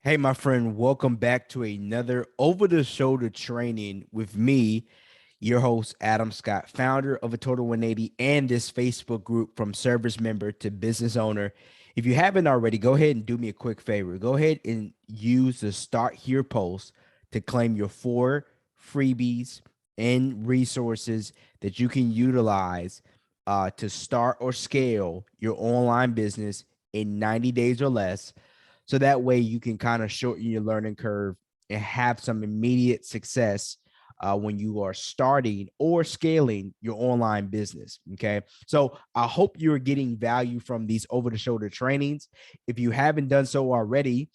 Hey, my friend, welcome back to another over the shoulder training with me, your host, Adam Scott, founder of a Total 180 and this Facebook group from service member to business owner. If you haven't already, go ahead and do me a quick favor. Go ahead and use the start here post to claim your 4 freebies and resources that you can utilize to start or scale your online business in 90 days or less, so that way you can kind of shorten your learning curve and have some immediate success when you are starting or scaling your online business. Okay. So I hope you're getting value from these over the shoulder trainings. If you haven't done so already,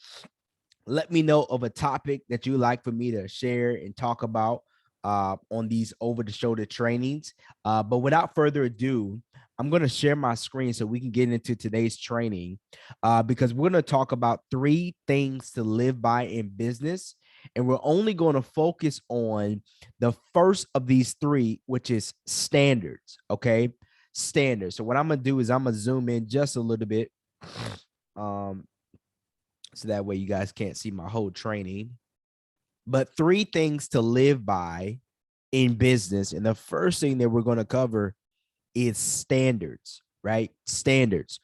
let me know of a topic that you like for me to share and talk about on these over the shoulder trainings. But without further ado, I'm going to share my screen so we can get into today's training because we're going to talk about 3 things to live by in business. And we're only going to focus on the first of these 3, which is standards. Okay. Standards. So what I'm going to do is I'm going to zoom in just a little bit. Um, so that way you guys can't see my whole training. But 3 things to live by in business. And the first thing that we're going to cover is standards, right? Standards.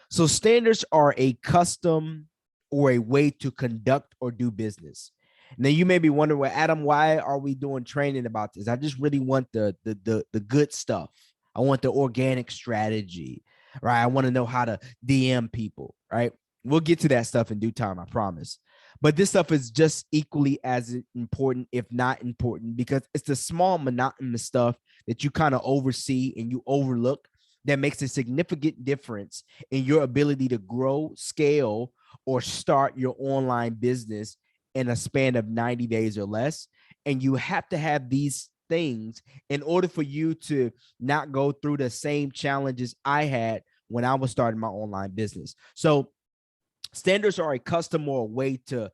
So standards are a custom or a way to conduct or do business. Now you may be wondering, well, Adam, why are we doing training about this? I just really want the good stuff. I want the organic strategy, right? I want to know how to DM people, right? We'll get to that stuff in due time, I promise. But this stuff is just equally as important, if not important, because it's the small monotonous stuff that you kind of oversee and you overlook that makes a significant difference in your ability to grow, scale, or start your online business in a span of 90 days or less. And you have to have these things in order for you to not go through the same challenges I had when I was starting my online business. So standards are a custom or a way to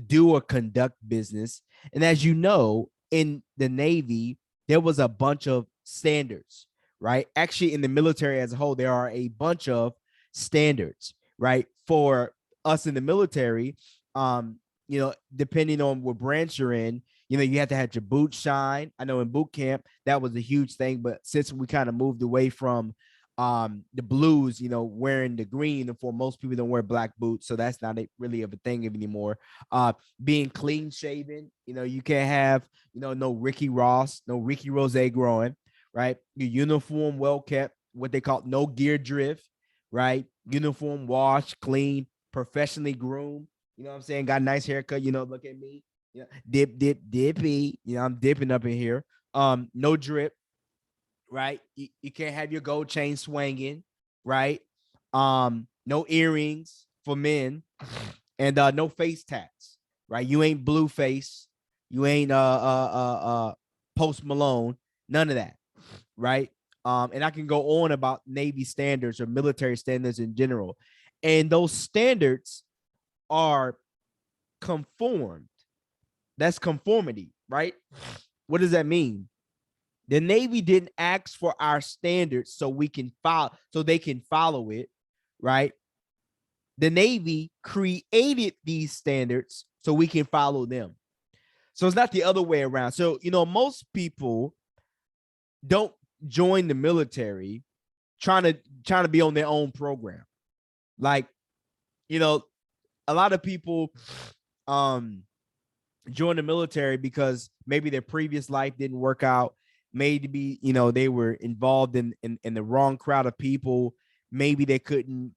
do or conduct business. And as you know, in the Navy, there was a bunch of standards, right? Actually, in the military as a whole, there are a bunch of standards, right? For us in the military, depending on what branch you're in, you have to have your boots shine. I know in boot camp that was a huge thing, but since we kind of moved away from the blues, wearing the green uniform, most people don't wear black boots, so that's not really of a thing anymore. Being clean shaven, you can't have no Ricky Ross, no Ricky Rose growing, right? Your uniform well kept, what they call no gear drift, right? Uniform wash, clean, professionally groomed. You know what I'm saying? Got a nice haircut. Look at me. Yeah, dippy. I'm dipping up in here. No drip, right? You can't have your gold chain swinging, right? No earrings for men, and no face tats, right? You ain't Blueface, you ain't Post Malone, none of that, right? And I can go on about Navy standards or military standards in general, and those standards are conformed. That's conformity, right? What does that mean? The Navy didn't ask for our standards so we can follow, so they can follow it, right? The Navy created these standards so we can follow them. So it's not the other way around. So, most people don't join the military trying to be on their own program. Like, a lot of people join the military because maybe their previous life didn't work out. Maybe they were involved in the wrong crowd of people. Maybe they couldn't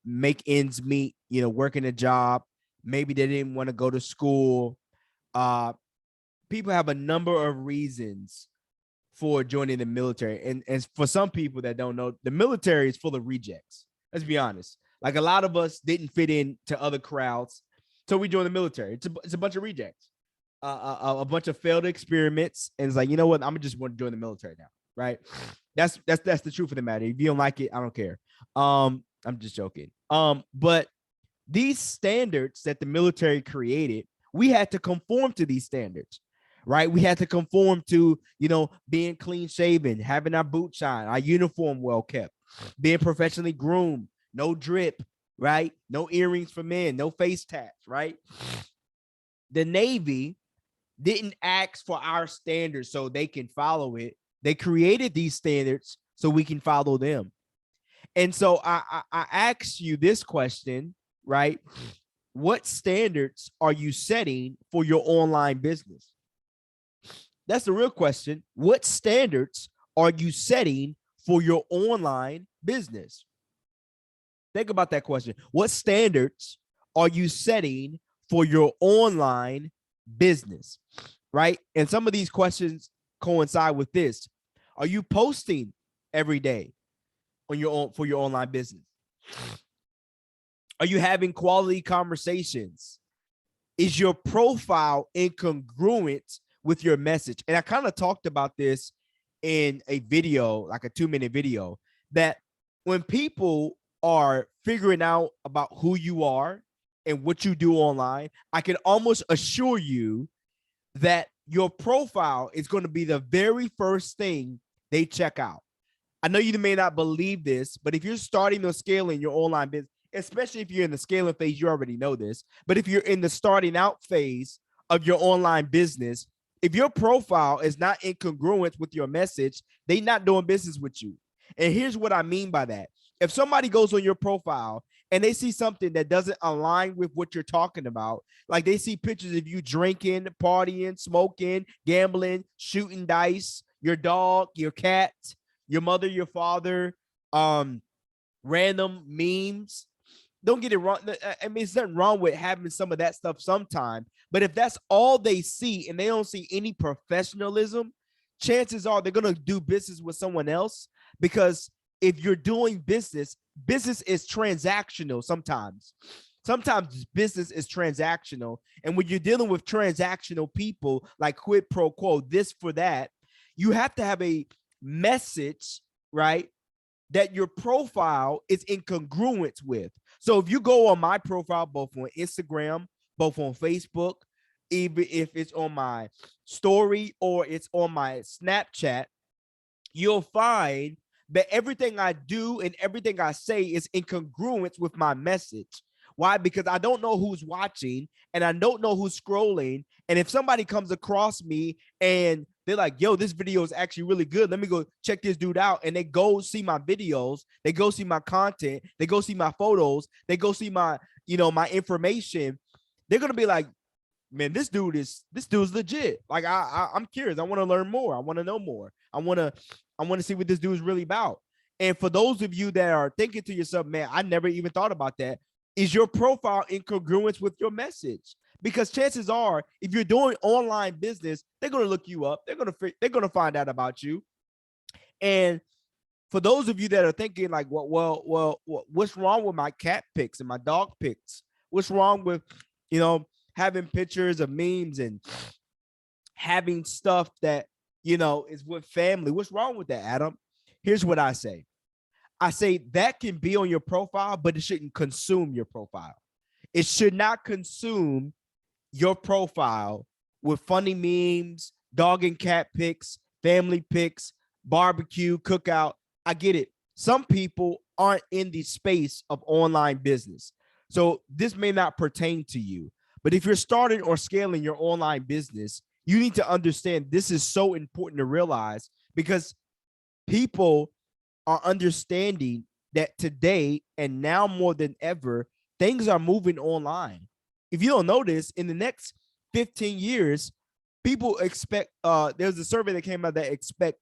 make ends meet, working a job. Maybe they didn't want to go to school. People have a number of reasons for joining the military, and for some people that don't know, the military is full of rejects. Let's be honest. Like, a lot of us didn't fit in to other crowds, so we joined the military. It's a bunch of rejects, a bunch of failed experiments, and it's like, you know what? I'm just want to join the military now, right? That's the truth of the matter. If you don't like it, I don't care. I'm just joking. But these standards that the military created, we had to conform to these standards, right? We had to conform to, being clean shaven, having our boot shine, our uniform well kept, being professionally groomed, no drip, right? No earrings for men, no face tats, right? The Navy didn't ask for our standards so they can follow it. They created these standards so we can follow them. And so I ask you this question, right? What standards are you setting for your online business? That's the real question. What standards are you setting for your online business? Think about that question. What standards are you setting for your online business? Right? And some of these questions coincide with this. Are you posting every day on your own for your online business? Are you having quality conversations? Is your profile incongruent with your message? And I kind of talked about this in a video, like a 2-minute video, that when people are figuring out about who you are and what you do online, I can almost assure you that your profile is going to be the very first thing they check out. I know you may not believe this, but if you're starting or scaling your online business, especially if you're in the scaling phase, you already know this. But if you're in the starting out phase of your online business, if your profile is not incongruent with your message, they're not doing business with you. And here's what I mean by that. If somebody goes on your profile and they see something that doesn't align with what you're talking about, like they see pictures of you drinking, partying, smoking, gambling, shooting dice, your dog, your cat, your mother, your father, random memes. Don't get it wrong. I mean, it's nothing wrong with having some of that stuff sometime. But if that's all they see and they don't see any professionalism, chances are they're going to do business with someone else. Because if you're doing business, business is transactional sometimes. Sometimes business is transactional. And when you're dealing with transactional people like quid pro quo, this for that, you have to have a message, right, that your profile is in congruence with. So if you go on my profile, both on Instagram, both on Facebook, even if it's on my story or it's on my Snapchat, you'll find that everything I do and everything I say is in congruence with my message. Why? Because I don't know who's watching and I don't know who's scrolling. And if somebody comes across me and they're like, yo, this video is actually really good, let me go check this dude out. And they go see my videos, they go see my content, they go see my photos, they go see my, my information. They're going to be like, man, this dude's legit. Like I'm curious. I want to learn more. I want to know more. I want to see what this dude is really about. And for those of you that are thinking to yourself, man, I never even thought about that. Is your profile in congruence with your message? Because chances are, if you're doing online business, they're going to look you up. They're going to find out about you. And for those of you that are thinking like, well, what's wrong with my cat pics and my dog pics? What's wrong with, having pictures of memes and having stuff that, is with family? What's wrong with that, Adam? Here's what I say. I say that can be on your profile, but it shouldn't consume your profile. It should not consume your profile with funny memes, dog and cat pics, family pics, barbecue, cookout. I get it. Some people aren't in the space of online business. So this may not pertain to you. But if you're starting or scaling your online business, you need to understand this is so important to realize, because people are understanding that today and now more than ever, things are moving online. If you don't notice, in the next 15 years, people expect, there's a survey that came out that expect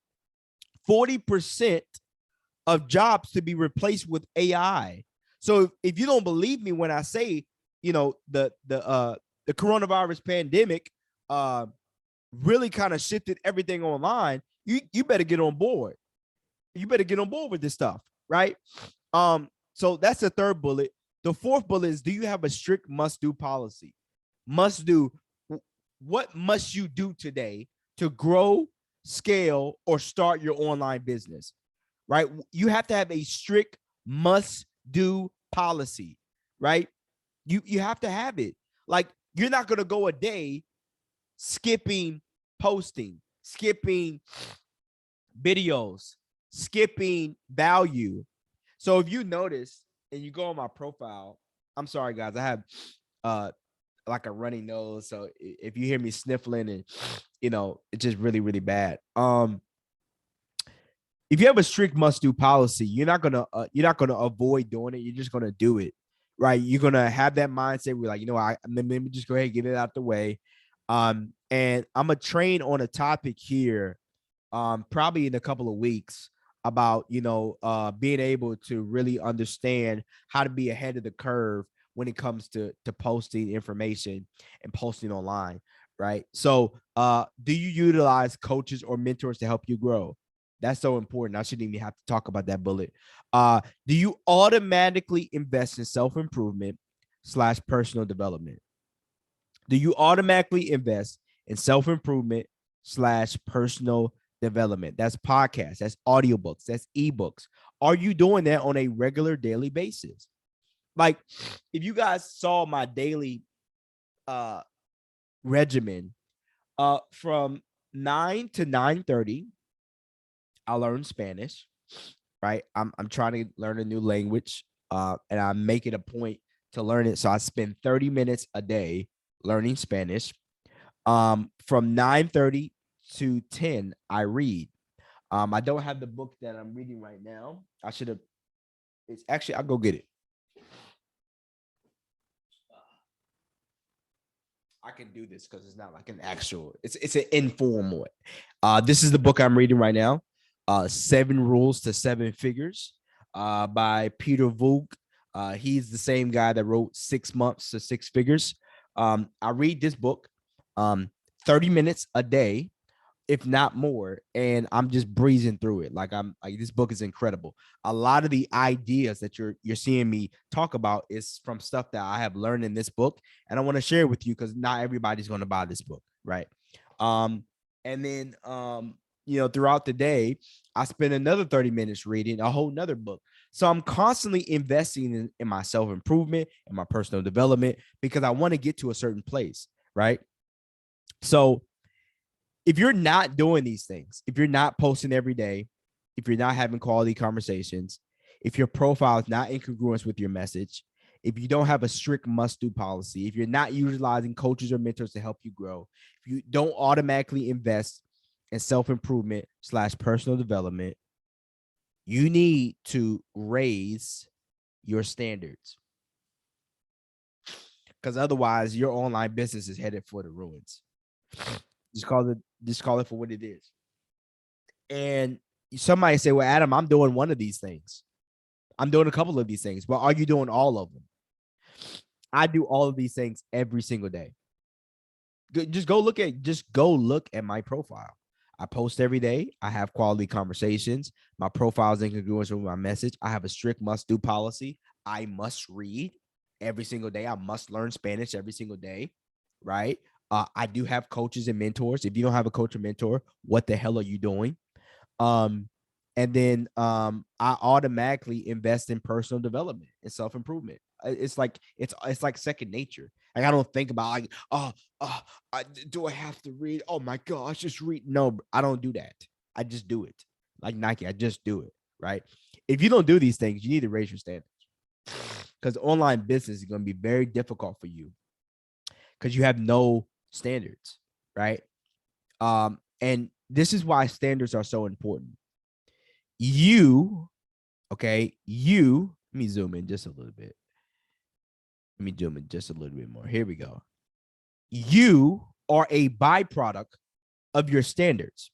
40% of jobs to be replaced with AI. So if you don't believe me when I say, the coronavirus pandemic really kind of shifted everything online, you better get on board. You better get on board with this stuff, right? So that's the third bullet. The fourth bullet is, do you have a strict must-do policy? Must do. What must you do today to grow, scale, or start your online business, right? You have to have a strict must-do policy, right? You have to have it. Like, you're not going to go a day skipping posting, skipping videos, skipping value. So if you notice, and you go on my profile, I'm sorry guys, I have uh like a runny nose, so if you hear me sniffling and it's just really really bad. If you have a strict must do policy, you're not gonna avoid doing it. You're just gonna do it, right? You're gonna have that mindset where like, let me just go ahead and get it out the way. And I'm gonna train on a topic here, probably in a couple of weeks about being able to really understand how to be ahead of the curve when it comes to posting information and posting online, right? So do you utilize coaches or mentors to help you grow? That's so important. I shouldn't even have to talk about that bullet. Do you automatically invest in self-improvement / personal development? Do you automatically invest in self-improvement / personal development? That's podcasts, that's audiobooks, that's ebooks. Are you doing that on a regular daily basis? Like, if you guys saw my daily regimen, from 9 to 9:30, I learn Spanish, right? I'm trying to learn a new language, and I make it a point to learn it. So I spend 30 minutes a day learning Spanish. From 9:30 to 10, I read. I don't have the book that I'm reading right now. I should have. It's actually, I'll go get it. I can do this because it's not like an actual. It's an informal. This is the book I'm reading right now. 7 Rules to 7 Figures, by Peter Vogt. He's the same guy that wrote 6 Months to 6 Figures. I read this book 30 minutes a day, if not more, and I'm just breezing through it. Like, I'm like, this book is incredible. A lot of the ideas that you're seeing me talk about is from stuff that I have learned in this book, and I want to share it with you because not everybody's going to buy this book, right? And then throughout the day, I spend another 30 minutes reading a whole nother book. So I'm constantly investing in my self-improvement and my personal development because I want to get to a certain place, right? So if you're not doing these things, if you're not posting every day, if you're not having quality conversations, if your profile is not in congruence with your message, if you don't have a strict must-do policy, if you're not utilizing coaches or mentors to help you grow, if you don't automatically invest in self-improvement / personal development, you need to raise your standards, because otherwise your online business is headed for the ruins. Just call it for what it is. And somebody say, well, Adam, I'm doing one of these things. I'm doing a couple of these things. But are you doing all of them? I do all of these things every single day. Just go look at my profile. I post every day. I have quality conversations. My profile is in congruence with my message. I have a strict must-do policy. I must read every single day. I must learn Spanish every single day, right? I do have coaches and mentors. If you don't have a coach or mentor, what the hell are you doing? And then I automatically invest in personal development and self-improvement. It's like second nature. Like, I don't think about like, do I have to read? Oh my gosh, just read. No, I don't do that. I just do it. Like Nike, I just do it. Right. If you don't do these things, you need to raise your standards, because online business is going to be very difficult for you because you have no standards. Right. And this is why standards are so important. Let me zoom in just a little bit. Let me zoom in just a little bit more. Here we go. You are a byproduct of your standards.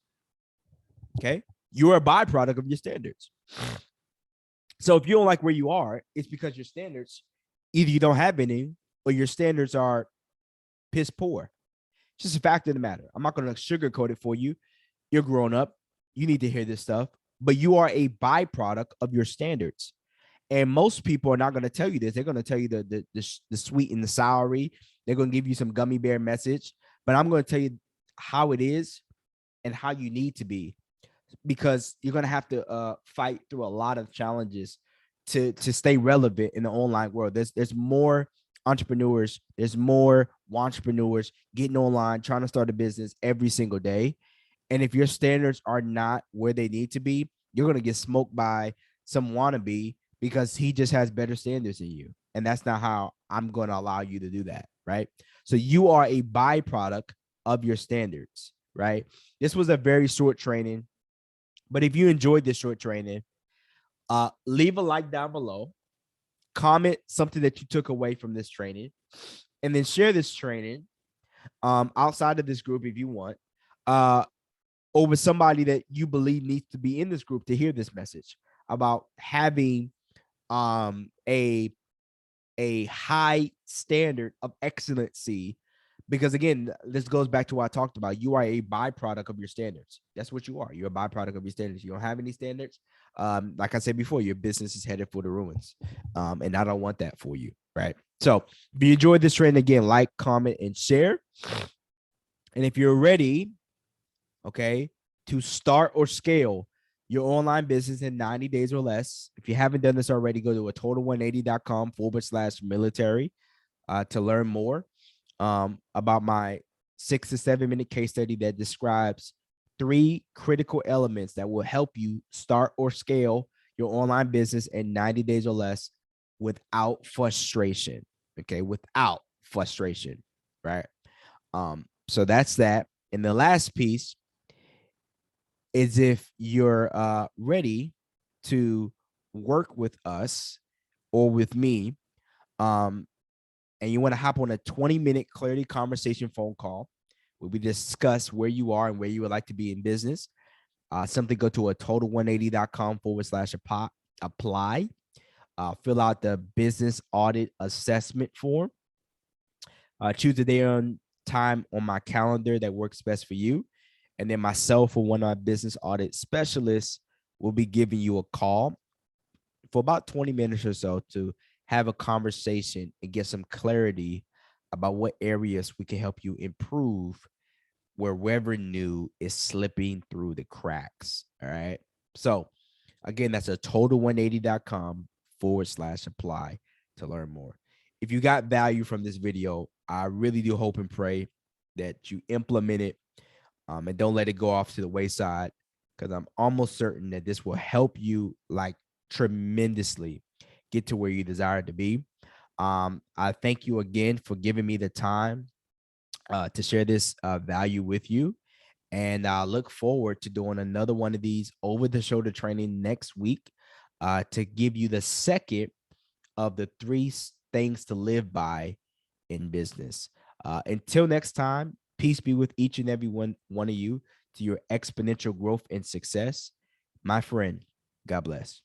Okay. You're a byproduct of your standards. So if you don't like where you are, it's because your standards, either you don't have any or your standards are piss poor. It's just a fact of the matter. I'm not going to sugarcoat it for you. You're grown up. You need to hear this stuff, but you are a byproduct of your standards. And most people are not going to tell you this. They're going to tell you the sweet and the soury. They're going to give you some gummy bear message, but I'm going to tell you how it is and how you need to be, because you're going to have to fight through a lot of challenges to stay relevant in the online world. There's more entrepreneurs. There's more entrepreneurs getting online, trying to start a business every single day. And if your standards are not where they need to be, you're going to get smoked by some wannabe because he just has better standards than you. And that's not how I'm going to allow you to do that. Right. So you are a byproduct of your standards. Right. This was a very short training. But if you enjoyed this short training, leave a like down below, comment something that you took away from this training, and then share this training outside of this group if you want, or with somebody that you believe needs to be in this group to hear this message about having a high standard of excellency. Because again, this goes back to what I talked about. You are a byproduct of your standards. That's what you are. You're a byproduct of your standards. You don't have any standards. Like I said before, your business is headed for the ruins. And I don't want that for you. Right. So if you enjoyed this training, again, like, comment, and share. And if you're ready, okay, to start or scale your online business in 90 days or less, if you haven't done this already, go to a total180.com/military to learn more about my 6 to 7 minute case study that describes 3 critical elements that will help you start or scale your online business in 90 days or less without frustration. Okay, without frustration, right? So that's that. And the last piece is if you're ready to work with us or with me, and you want to hop on a 20-minute clarity conversation phone call where we discuss where you are and where you would like to be in business, simply go to a total180.com/apply. Fill out the business audit assessment form. Choose a day on time on my calendar that works best for you. And then myself or one of our business audit specialists will be giving you a call for about 20 minutes or so to have a conversation and get some clarity about what areas we can help you improve where revenue is slipping through the cracks. All right. So again, that's a total180.com/apply to learn more. If you got value from this video, I really do hope and pray that you implement it and don't let it go off to the wayside, because I'm almost certain that this will help you like tremendously get to where you desire to be. I thank you again for giving me the time to share this value with you. And I look forward to doing another one of these over the shoulder training next week to give you the second of the 3 things to live by in business. Until next time, peace be with each and every one of you to your exponential growth and success. My friend, God bless.